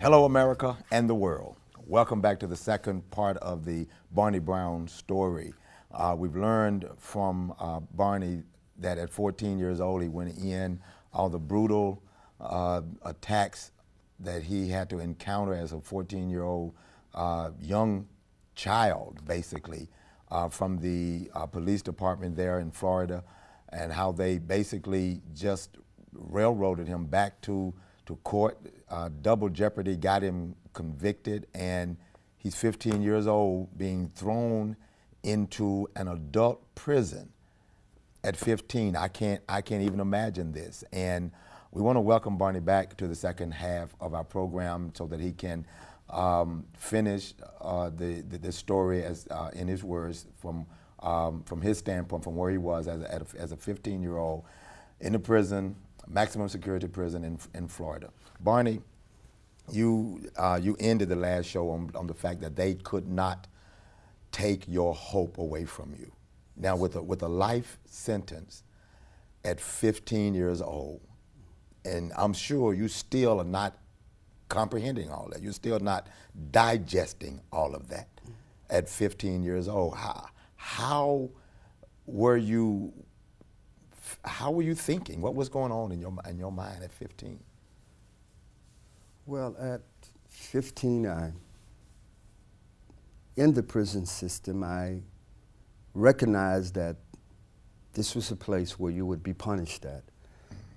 Hello, America and the world. Welcome back to the second part of the Barney Brown story. We've learned from Barney that at 14 years old, he went in all the brutal attacks that he had to encounter as a 14-year-old young child, basically, from the police department there in Florida, and how they basically just railroaded him back to court. Double jeopardy got him convicted, and he's 15 years old being thrown into an adult prison at 15. I can't even imagine this. And we want to welcome Barney back to the second half of our program so that he can finish the story as in his words from his standpoint, from where he was as a 15-year-old in the prison, maximum security prison in Florida. Barney, you ended the last show on the fact that they could not take your hope away from you. Now, with a life sentence at 15 years old, and I'm sure you still are not comprehending all that. You're still not digesting all of that at 15 years old. How were you thinking? What was going on in your mind at 15? Well, at 15, in the prison system, I recognized that this was a place where you would be punished at.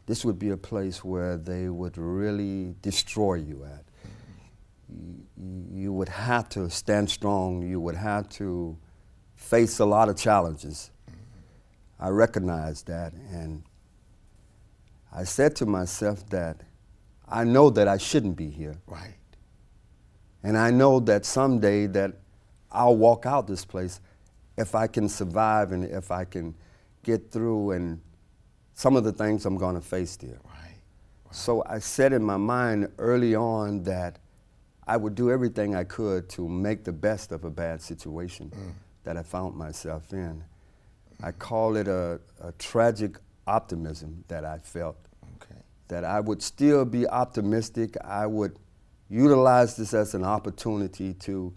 This would be a place where they would really destroy you at. You would have to stand strong. You would have to face a lot of challenges. I recognized that, and I said to myself that I know that I shouldn't be here. Right. And I know that someday that I'll walk out this place if I can survive and if I can get through and some of the things I'm going to face there. Right. So I said in my mind early on that I would do everything I could to make the best of a bad situation that I found myself in. I call it a tragic optimism that I felt. Okay. That I would still be optimistic. I would utilize this as an opportunity to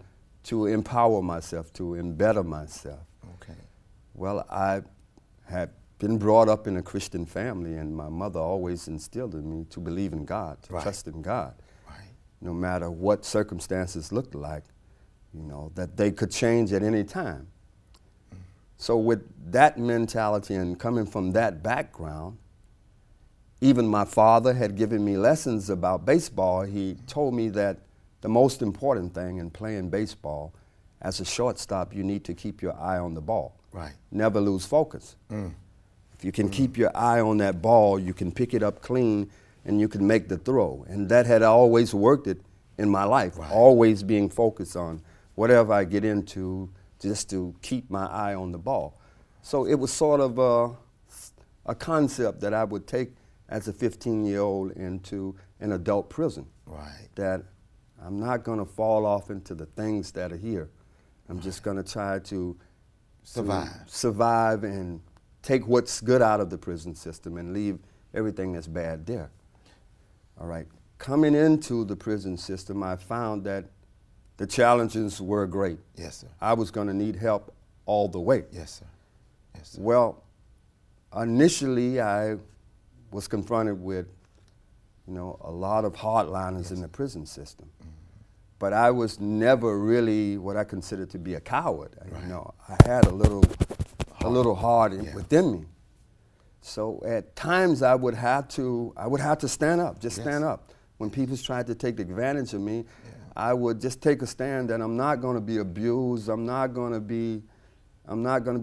empower myself, to embetter myself. Okay. Well, I had been brought up in a Christian family, and my mother always instilled in me to believe in God, to trust in God. Right. No matter what circumstances looked like, that they could change at any time. So with that mentality and coming from that background, even my father had given me lessons about baseball. He told me that the most important thing in playing baseball, as a shortstop, you need to keep your eye on the ball. Right. Never lose focus. If you can keep your eye on that ball, you can pick it up clean and you can make the throw. And that had always worked it in my life, always being focused on whatever I get into, just to keep my eye on the ball. So it was sort of a concept that I would take as a 15-year-old into an adult prison. Right. That I'm not going to fall off into the things that are here. I'm just going to try to survive and take what's good out of the prison system and leave everything that's bad there. All right. Coming into the prison system, I found that the challenges were great. Yes, sir. I was going to need help all the way. Yes, sir. Yes, sir. Well, initially I was confronted with, a lot of hardliners in the prison system. But I was never really what I considered to be a coward. Right. I had a little heart within me. So at times I would have to stand up, stand up. When people tried to take advantage of me, I would just take a stand that I'm not going to be abused. I'm not going to be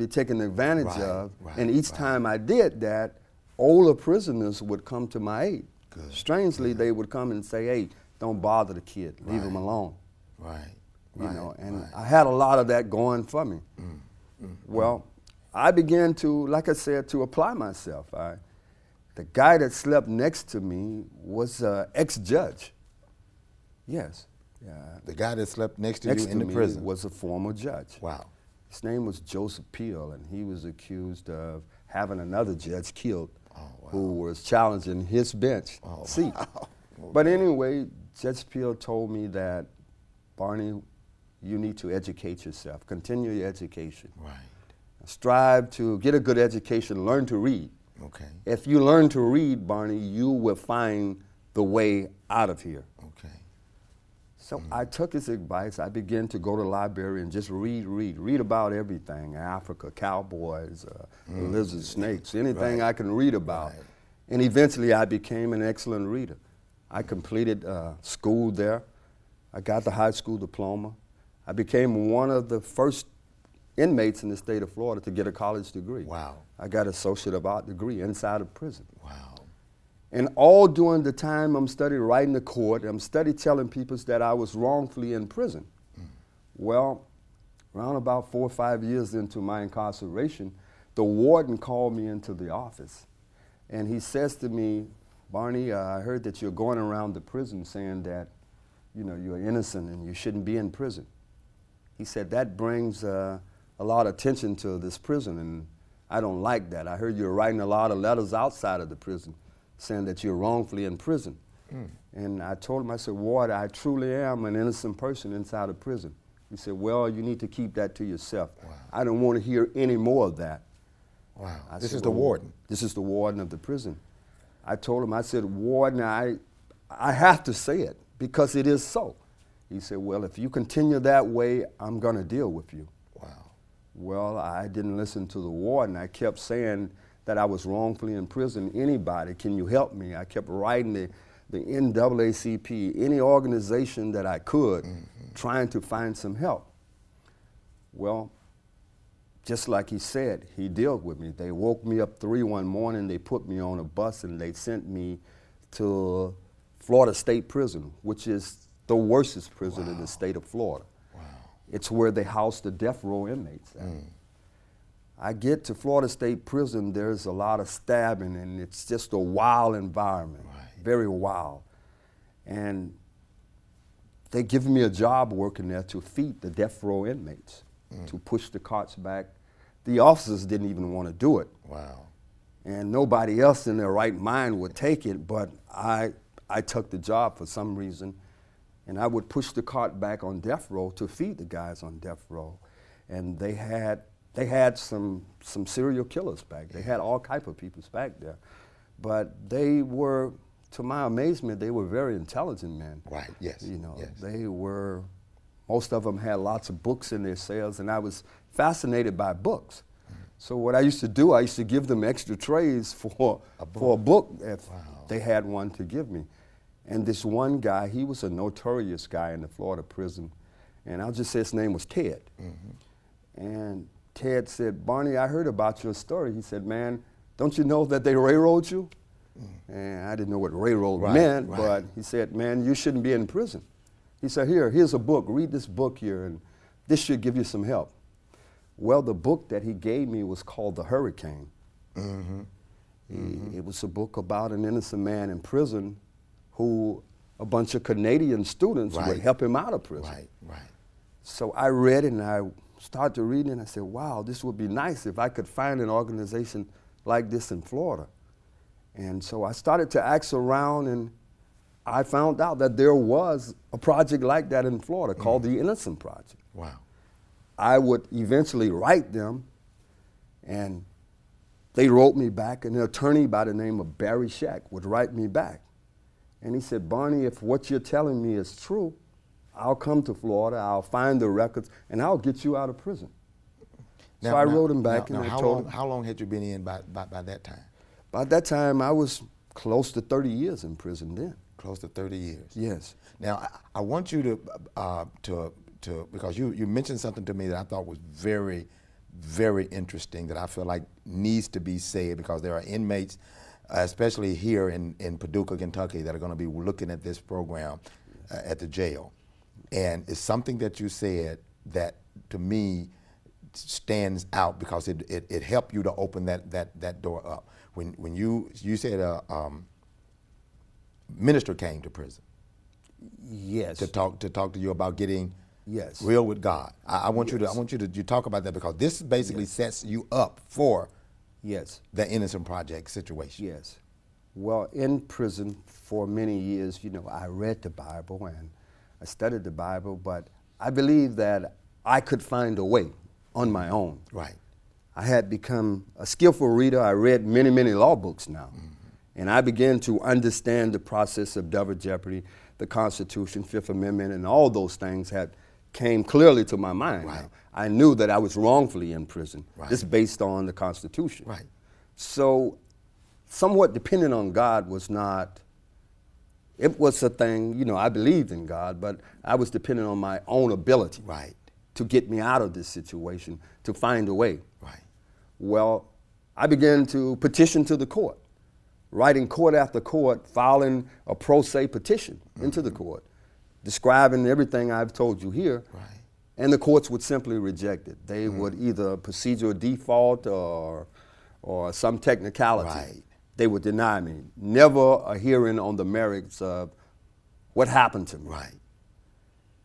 taken advantage of. Right, and each time I did that, older prisoners would come to my aid. Good. Strangely, they would come and say, "Hey, don't bother the kid. Leave him alone." Right. I had a lot of that going for me. Well, I began to, like I said, to apply myself. The guy that slept next to me was an ex-judge. Yes. The guy that slept next to you in the prison was a former judge. Wow. His name was Joseph Peel, and he was accused of having another judge killed who was challenging his bench seat. Wow. But anyway, Judge Peel told me that, Barney, you need to educate yourself. Continue your education. Right. Strive to get a good education. Learn to read. Okay. If you learn to read, Barney, you will find the way out of here. Okay. So I took his advice. I began to go to the library and just read about everything, Africa, cowboys, lizards, snakes, anything I can read about. Right. And eventually I became an excellent reader. I completed school there. I got the high school diploma. I became one of the first inmates in the state of Florida to get a college degree. Wow. I got an Associate of Art degree inside of prison. Wow. And all during the time I'm studying writing the court, I'm studying telling people that I was wrongfully in prison. Well, around about 4 or 5 years into my incarceration, the warden called me into the office. And he says to me, Barney, I heard that you're going around the prison saying that, you know, you're innocent and you shouldn't be in prison. He said, that brings a lot of attention to this prison, and I don't like that. I heard you're writing a lot of letters outside of the prison saying that you're wrongfully in prison. And I told him, I said, Ward, I truly am an innocent person inside of prison. He said, well, you need to keep that to yourself. Wow. I don't want to hear any more of that. Wow. I This said, is the well, warden. This is the warden of the prison. I told him, I said, Warden, I have to say it because it is so. He said, well, if you continue that way, I'm going to deal with you. Wow. Well, I didn't listen to the warden. I kept saying that I was wrongfully in prison. Anybody, can you help me? I kept writing the NAACP, any organization that I could, trying to find some help. Well, just like he said, he dealt with me. They woke me up 3 one morning, they put me on a bus and they sent me to Florida State Prison, which is the worstest prison in the state of Florida. Wow. It's where they house the death row inmates. I get to Florida State Prison, there's a lot of stabbing and it's just a wild environment, very wild. And they give me a job working there to feed the death row inmates, to push the carts back. The officers didn't even want to do it. Wow. And nobody else in their right mind would take it, but I took the job for some reason. And I would push the cart back on death row to feed the guys on death row. And they had some serial killers back. They had all type of people back there. But they were, to my amazement, they were very intelligent men. Right, yes. You know, yes. they were, most of them had lots of books in their cells, and I was fascinated by books. So what I used to do, I used to give them extra trays for a book if they had one to give me. And this one guy, he was a notorious guy in the Florida prison, and I'll just say his name was Ted. And Ted said, Barney, I heard about your story. He said, man, don't you know that they railroad you? And I didn't know what railroad meant, but he said, man, you shouldn't be in prison. He said, here's a book, read this book here, and this should give you some help. Well, the book that he gave me was called The Hurricane. It was a book about an innocent man in prison who a bunch of Canadian students would help him out of prison. So I read it and I started reading and I said, wow, this would be nice if I could find an organization like this in Florida. And so I started to ask around and I found out that there was a project like that in Florida called the Innocent Project. Wow. I would eventually write them and they wrote me back, and an attorney by the name of Barry Scheck would write me back. And he said, Barney, if what you're telling me is true, I'll come to Florida, I'll find the records, and I'll get you out of prison. So I wrote him back and I told him. How long had you been in by that time? By that time, I was close to 30 years in prison then. Close to 30 years. Yes. Now, I want you to because you mentioned something to me that I thought was very, very interesting that I feel like needs to be said, because there are inmates, especially here in Paducah, Kentucky, that are going to be looking at this program at the jail. And it's something that you said that, to me, stands out because it helped you to open that door up. When you said a minister came to prison. Yes. To talk to you about getting yes. real with God. I want you to talk about that, because this basically sets you up for yes. the Innocent Project situation. Yes. Well, in prison for many years, you know, I read the Bible and I studied the Bible, but I believed that I could find a way on my own. Right. I had become a skillful reader. I read many, many law books now. And I began to understand the process of double jeopardy, the Constitution, Fifth Amendment, and all those things came clearly to my mind. Right. Now, I knew that I was wrongfully in prison, Right. just based on the Constitution. Right. So somewhat dependent on God was not, it was a thing, you know, I believed in God, but I was dependent on my own ability Right. to get me out of this situation, to find a way. Right. Well, I began to petition to the court, writing court after court, filing a pro se petition into the court, describing everything I've told you here. Right. And the courts would simply reject it. They would either procedural default or some technicality. Right. They would deny me. Never a hearing on the merits of what happened to me. Right.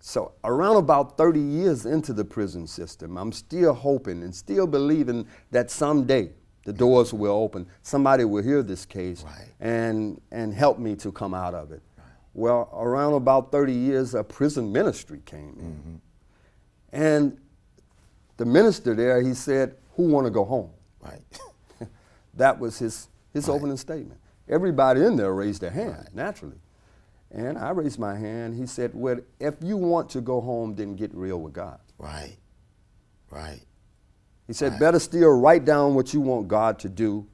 So around about 30 years into the prison system, I'm still hoping and still believing that someday the doors will open. Somebody will hear this case Right. and help me to come out of it. Right. Well, around about 30 years, a prison ministry came in. And the minister there, he said, "Who want to go home?" Right. That was his Right. opening statement. Everybody in there raised their hand, Right. naturally. And I raised my hand. He said, "Well, if you want to go home, then get real with God." Right. Right. He said, Right. "Better still write down what you want God to do,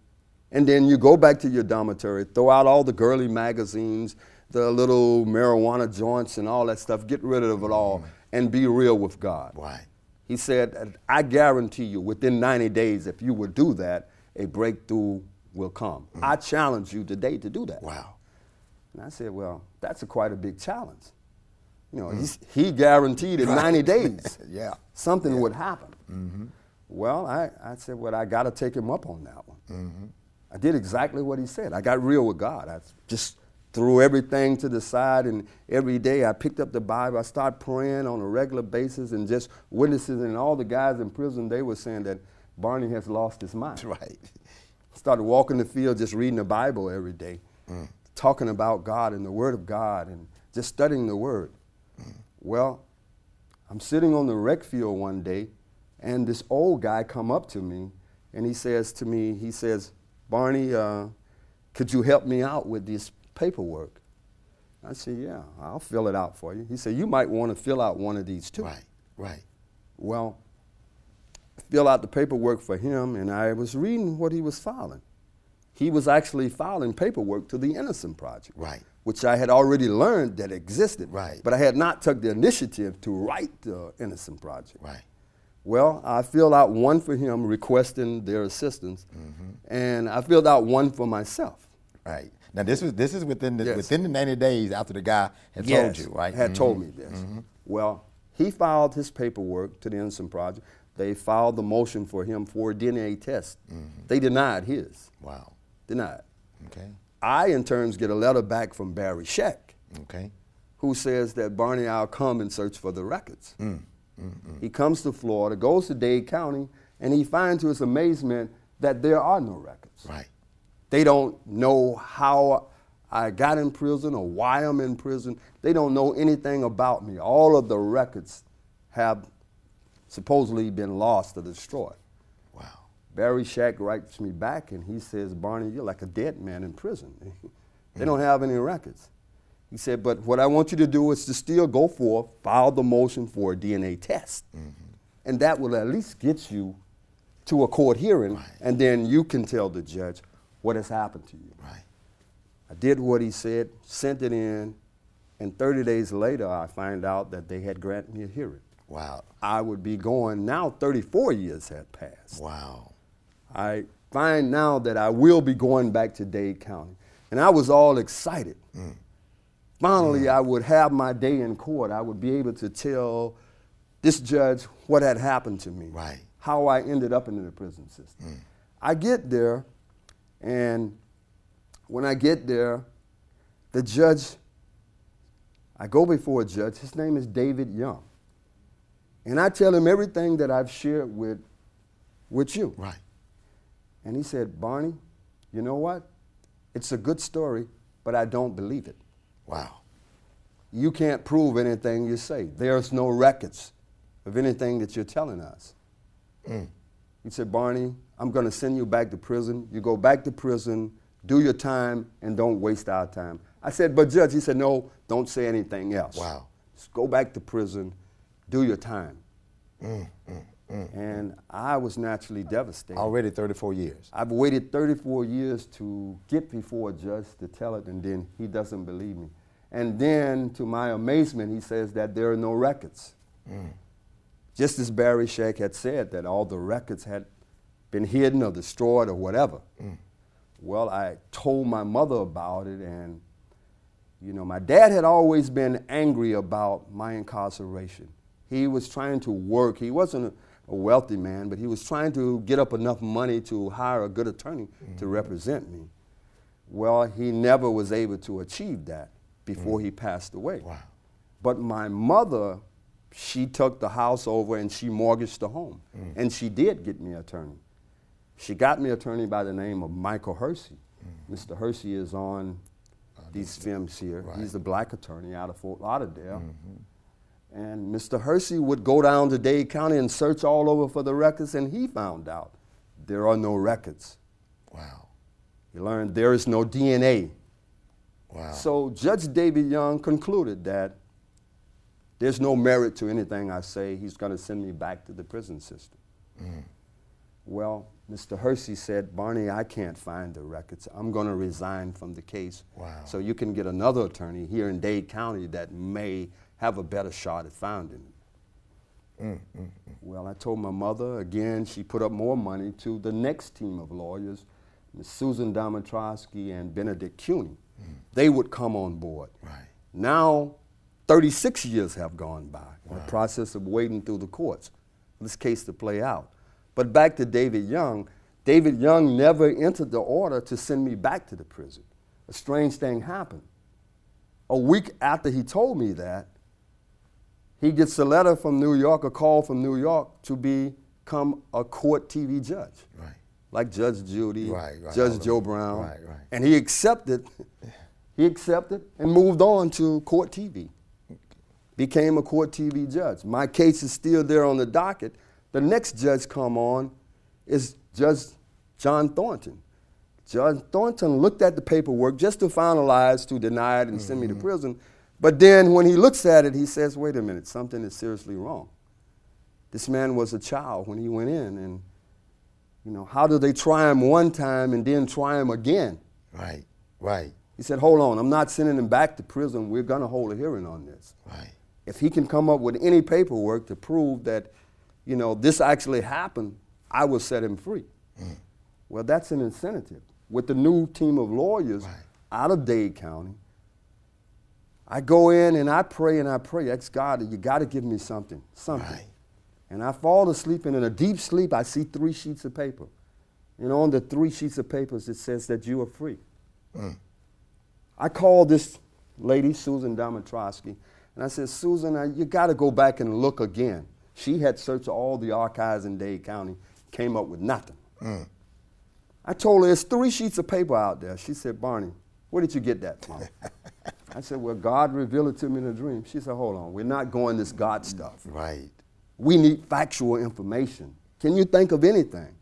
and then you go back to your dormitory, throw out all the girly magazines, the little marijuana joints and all that stuff, get rid of it all, and be real with God." Right. He said, "I guarantee you, within 90 days, if you would do that, a breakthrough will come. I challenge you today to do that." Wow. And I said, "Well, that's quite a big challenge." You know, he guaranteed in 90 days Yeah. something would happen. Well, I said, "Well, I got to take him up on that one." I did exactly what he said. I got real with God. I just threw everything to the side, and every day I picked up the Bible. I started praying on a regular basis, and just witnesses and all the guys in prison, they were saying that Barney has lost his mind. Right. Started walking the field, just reading the Bible every day, talking about God and the Word of God, and just studying the Word. Well, I'm sitting on the rec field one day, and this old guy come up to me, and he says to me, he says, "Barney, could you help me out with this paperwork?" I said, "Yeah, I'll fill it out for you." He said, "You might want to fill out one of these too." Right. Right. Well, fill out the paperwork for him, and I was reading what he was filing. He was actually filing paperwork to the Innocent Project, Right. which I had already learned that existed, Right. but I had not took the initiative to write the Innocent Project. Right. Well, I filled out one for him requesting their assistance, and I filled out one for myself. Right. Now this is within the Yes. within the 90 days after the guy had told you, right? Had told me this. Well, he filed his paperwork to the Innocent Project. They filed the motion for him for a DNA test. They denied his. Wow. Denied. Okay. I, in turn, get a letter back from Barry Scheck, Okay. who says that Barney, I'll come and search for the records. He comes to Florida, goes to Dade County, and he finds to his amazement that there are no records. Right. They don't know how I got in prison or why I'm in prison. They don't know anything about me. All of the records have supposedly been lost or destroyed. Wow. Barry Scheck writes me back and he says, "Barney, you're like a dead man in prison." They don't have any records. He said, "But what I want you to do is to still go forth, file the motion for a DNA test. And that will at least get you to a court hearing, Right. and then you can tell the judge what has happened to you." Right. I did what he said, sent it in, and 30 days later I find out that they had granted me a hearing. Wow. I would be going, now 34 years had passed. Wow. I find now that I will be going back to Dade County. And I was all excited. Finally, I would have my day in court. I would be able to tell this judge what had happened to me, Right. how I ended up in the prison system. I get there, and when I get there, the judge, I go before a judge. His name is David Young. And I tell him everything that I've shared with you. Right. And he said, "Barney, you know what? It's a good story, but I don't believe it. Wow. You can't prove anything you say. There's no records of anything that you're telling us. He said, Barney, I'm going to send you back to prison. You go back to prison, do your time, and don't waste our time. I said, but Judge, he said, no, don't say anything else. Wow. Just go back to prison, do your time. And I was naturally devastated. Already 34 years. I've waited 34 years to get before a judge to tell it, and then he doesn't believe me. And then, to my amazement, he says that there are no records. Just as Barry Scheck had said that all the records had been hidden or destroyed or whatever. Well, I told my mother about it, and you know, my dad had always been angry about my incarceration. He was trying to work. He wasn't a wealthy man, but he was trying to get up enough money to hire a good attorney to represent me. Well, he never was able to achieve that before he passed away. Wow. But my mother, she took the house over and she mortgaged the home. And she did get me an attorney. She got me an attorney by the name of Michael Hersey. Mr. Hersey is on these films here. Right. He's a black attorney out of Fort Lauderdale. And Mr. Hersey would go down to Dade County and search all over for the records, and he found out there are no records. Wow. He learned there is no DNA. Wow. So Judge David Young concluded that there's no merit to anything I say. He's going to send me back to the prison system. Well, Mr. Hersey said, Barney, I can't find the records. I'm going to resign from the case. Wow. So you can get another attorney here in Dade County that may have a better shot at finding him. Well, I told my mother, again, she put up more money to the next team of lawyers, Ms. Susan Dimitrowski and Benedict Cuny. They would come on board. Right. Now, 36 years have gone by in the process of waiting through the courts for this case to play out. But back to David Young never entered the order to send me back to the prison. A strange thing happened. A week after he told me that, he gets a letter from New York, a call from New York to become a court TV judge. Right. Like Judge Judy, Right. Judge Joe Brown. Right. And he accepted and moved on to court TV. Became a court TV judge. My case is still there on the docket. The next judge come on is Judge John Thorrington. Judge Thorrington looked at the paperwork just to finalize to deny it and send me to prison. But then when he looks at it, he says, wait a minute, something is seriously wrong. This man was a child when he went in, and you know, how do they try him one time and then try him again? Right. He said, hold on, I'm not sending him back to prison. We're going to hold a hearing on this. Right. If he can come up with any paperwork to prove that, you know, this actually happened, I will set him free. Well, that's an incentive. With the new team of lawyers out of Dade County, I go in and I pray, ask God, you got to give me something. Right. And I fall asleep, and in a deep sleep, I see 3 sheets of paper. And on the 3 sheets of papers, it says that you are free. I called this lady, Susan Dimitrowski, and I said, Susan, you got to go back and look again. She had searched all the archives in Dade County, came up with nothing. I told her, there's 3 sheets of paper out there. She said, Barney, where did you get that from? I said, well, God revealed it to me in a dream. She said, hold on, we're not going this God stuff. Right. We need factual information. Can you think of anything?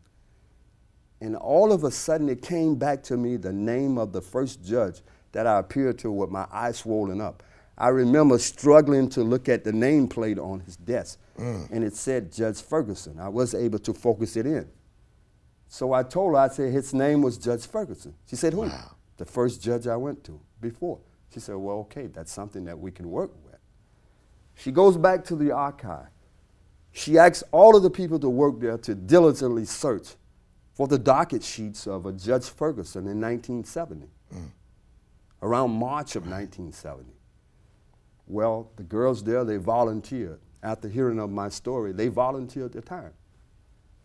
And all of a sudden, it came back to me the name of the first judge that I appeared to with my eyes swollen up. I remember struggling to look at the nameplate on his desk, and it said Judge Ferguson. I was able to focus it in. So I told her, I said, his name was Judge Ferguson. She said, who? Wow. The first judge I went to before. She said, well, okay, that's something that we can work with. She goes back to the archive. She asks all of the people to work there to diligently search for the docket sheets of a Judge Ferguson in 1970, around March of 1970. Well, the girls there, they volunteered. After hearing of my story, they volunteered their time.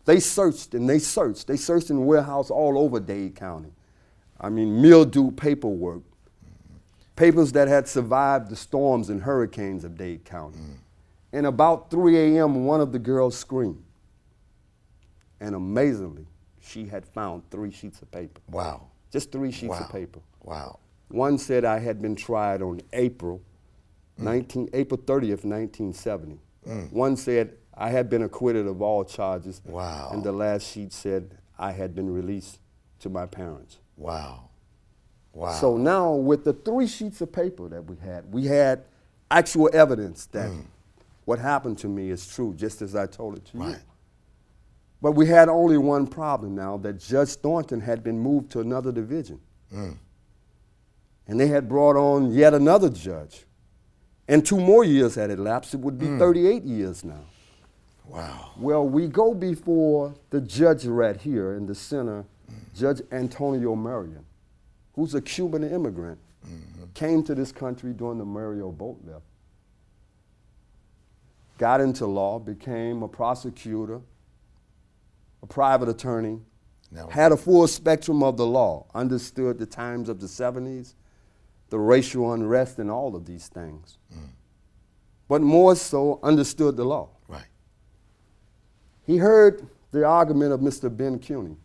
They searched and they searched. They searched in warehouse all over Dade County. I mean, mildew paperwork, papers that had survived the storms and hurricanes of Dade County. And about 3 a.m., one of the girls screamed. And amazingly, she had found 3 sheets of paper. Wow. Just 3 sheets of paper. Wow. One said I had been tried on April 30th, 1970. One said I had been acquitted of all charges. Wow. And the last sheet said I had been released to my parents. Wow. Wow. So now with the 3 sheets of paper that we had actual evidence that what happened to me is true, just as I told it to you. But we had only one problem now, that Judge Thorrington had been moved to another division. And they had brought on yet another judge. And 2 more years had elapsed. It would be 38 years now. Wow. Well, we go before the judge right here in the center, Judge Antonio Marion, who's a Cuban immigrant, came to this country during the Mario boat lift, got into law, became a prosecutor, a private attorney, had a full spectrum of the law, understood the times of the 70s, the racial unrest and all of these things. But more so, understood the law. Right. He heard the argument of Mr. Ben Cuny.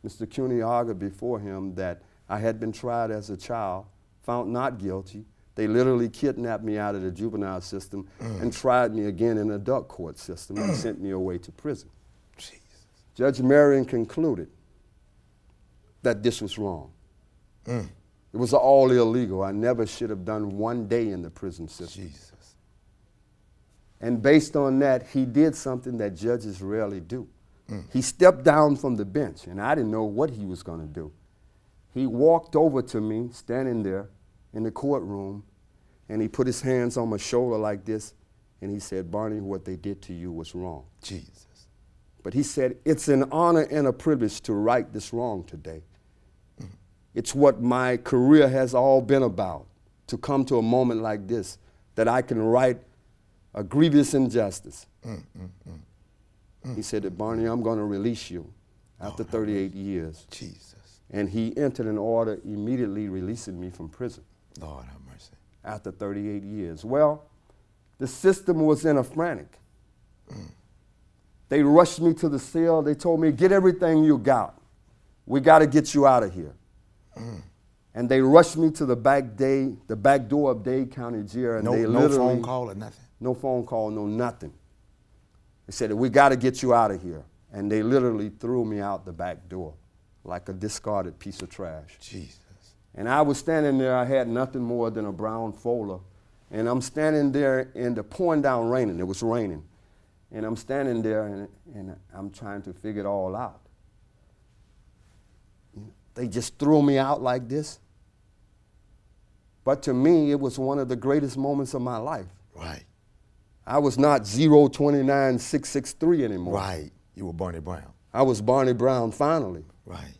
Mr. Cuny argued before him that I had been tried as a child, found not guilty. They literally kidnapped me out of the juvenile system and tried me again in the adult court system and sent me away to prison. Jesus. Judge Marion concluded that this was wrong. It was all illegal. I never should have done 1 day in the prison system. Jesus. And based on that, he did something that judges rarely do. He stepped down from the bench, and I didn't know what he was going to do. He walked over to me, standing there in the courtroom, and he put his hands on my shoulder like this, and he said, Barney, what they did to you was wrong. Jesus. But he said, it's an honor and a privilege to right this wrong today. It's what my career has all been about, to come to a moment like this, that I can right a grievous injustice. He said that, Barney, I'm going to release you after 38 years. Jesus. And he entered an order immediately releasing me from prison. Lord have mercy. After 38 years. Well, the system was in a frantic. They rushed me to the cell. They told me, get everything you got. We got to get you out of here. And they rushed me to the back door of Dade County Jail. And No phone call or nothing? No phone call, no nothing. They said, we got to get you out of here. And they literally threw me out the back door like a discarded piece of trash. Jesus. And I was standing there. I had nothing more than a brown folder. And I'm standing there in the pouring down raining. It was raining. And I'm standing there and I'm trying to figure it all out. They just threw me out like this. But to me, it was one of the greatest moments of my life. Right. I was not 029663 anymore. Right. You were Barney Brown. I was Barney Brown finally. Right.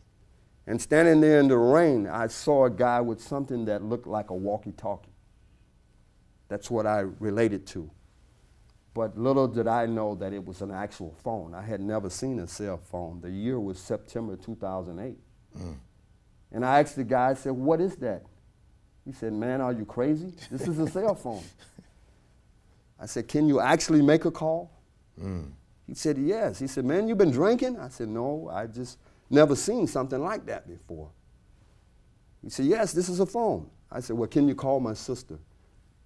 And standing there in the rain, I saw a guy with something that looked like a walkie-talkie. That's what I related to. But little did I know that it was an actual phone. I had never seen a cell phone. The year was September 2008. And I asked the guy, I said, what is that? He said, man, are you crazy? This is a cell phone. I said, can you actually make a call? He said, yes. He said, man, you been drinking? I said, no, I just never seen something like that before. He said, yes, this is a phone. I said, well, can you call my sister?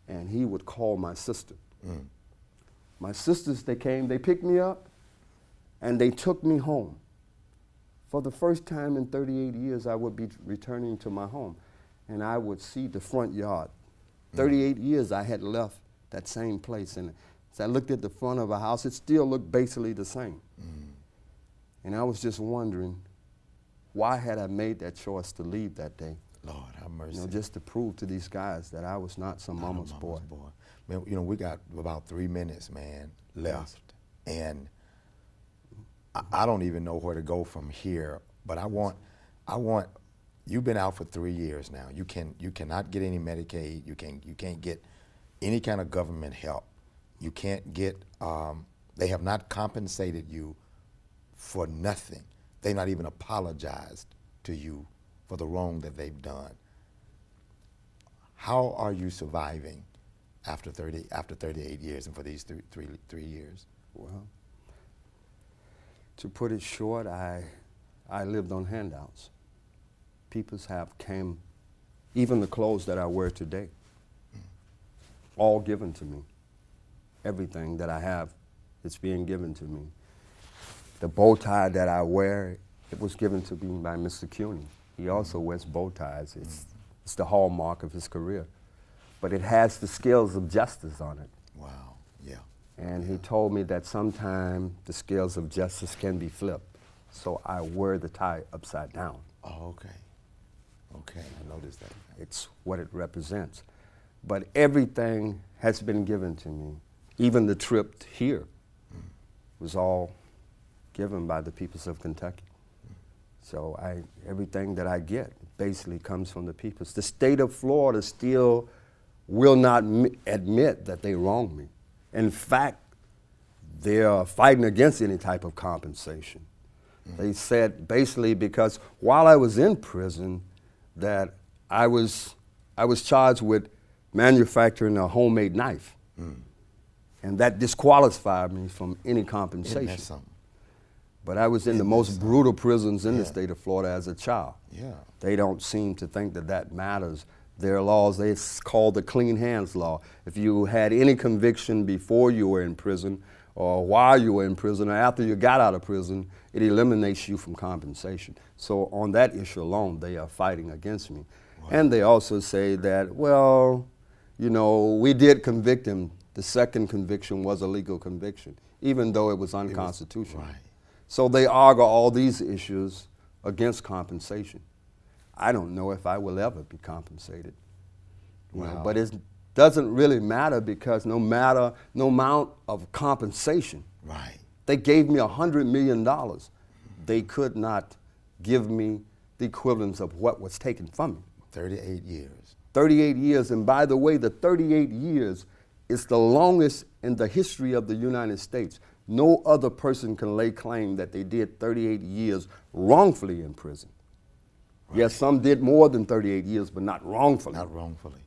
And he would call my sister. My sisters, they came, they picked me up, and they took me home. For the first time in 38 years, I would be returning to my home, and I would see the front yard. 38 years I had left that same place, and as I looked at the front of a house, it still looked basically the same. And I was just wondering, why had I made that choice to leave that day? Lord have mercy. You know, just to prove to these guys that I was not some mama's boy. Man, you know, we got about 3 minutes, man, left. And I don't even know where to go from here, but I want, you've been out for 3 years now. You cannot get any Medicaid. You can't get any kind of government help. You can't get, they have not compensated you for nothing. They not even apologized to you for the wrong that they've done. How are you surviving after 38 years and for these three years? Well, to put it short, I lived on handouts. people have came, even the clothes that I wear today, all given to me. Everything that I have, it's being given to me. The bow tie that I wear, it was given to me by Mr. Cuny. He also wears bow ties. It's the hallmark of his career. But it has the scales of justice on it. Wow, yeah. And he told me that sometime the scales of justice can be flipped. So I wear the tie upside down. Oh, okay. Okay, I noticed that. It's what it represents. But everything has been given to me. Even the trip here was all given by the peoples of Kentucky. So everything that I get basically comes from the peoples. The state of Florida still will not admit that they wronged me. In fact, they're fighting against any type of compensation. They said basically because while I was in prison that I was charged with manufacturing a homemade knife. And that disqualified me from any compensation. Isn't that something? But I was in the most brutal prisons in the state of Florida as a child. Yeah. They don't seem to think that that matters. There are laws, it's called the clean hands law. If you had any conviction before you were in prison, or while you were in prison, or after you got out of prison, it eliminates you from compensation. So on that issue alone, they are fighting against me. Wow. And they also say that, well, you know, we did convict him. The second conviction was a legal conviction, even though it was unconstitutional. Right. So they argue all these issues against compensation. I don't know if I will ever be compensated. Wow. You know, but it doesn't really matter because no amount of compensation. Right. They gave me $100 million. They could not give me the equivalence of what was taken from me. 38 years. 38 years, and by the way, the 38 years is the longest in the history of the United States. No other person can lay claim that they did 38 years wrongfully in prison. Right. Yes, some did more than 38 years, but not wrongfully. Not wrongfully.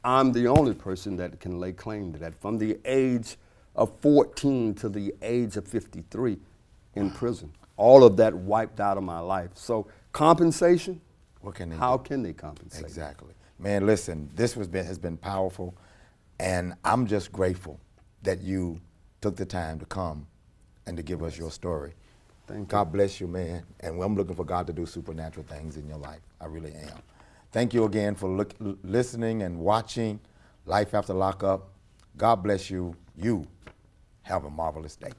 I'm the only person that can lay claim to that, from the age of 14 to the age of 53 in prison. All of that wiped out of my life. So compensation, what can they how do? Can they compensate? Exactly. Man, listen, this has been powerful, and I'm just grateful that you took the time to come and to give us your story. Thank God you. bless you, man. And I'm looking for God to do supernatural things in your life. I really am. Thank you again for listening and watching Life After Lockup. God bless you. You have a marvelous day.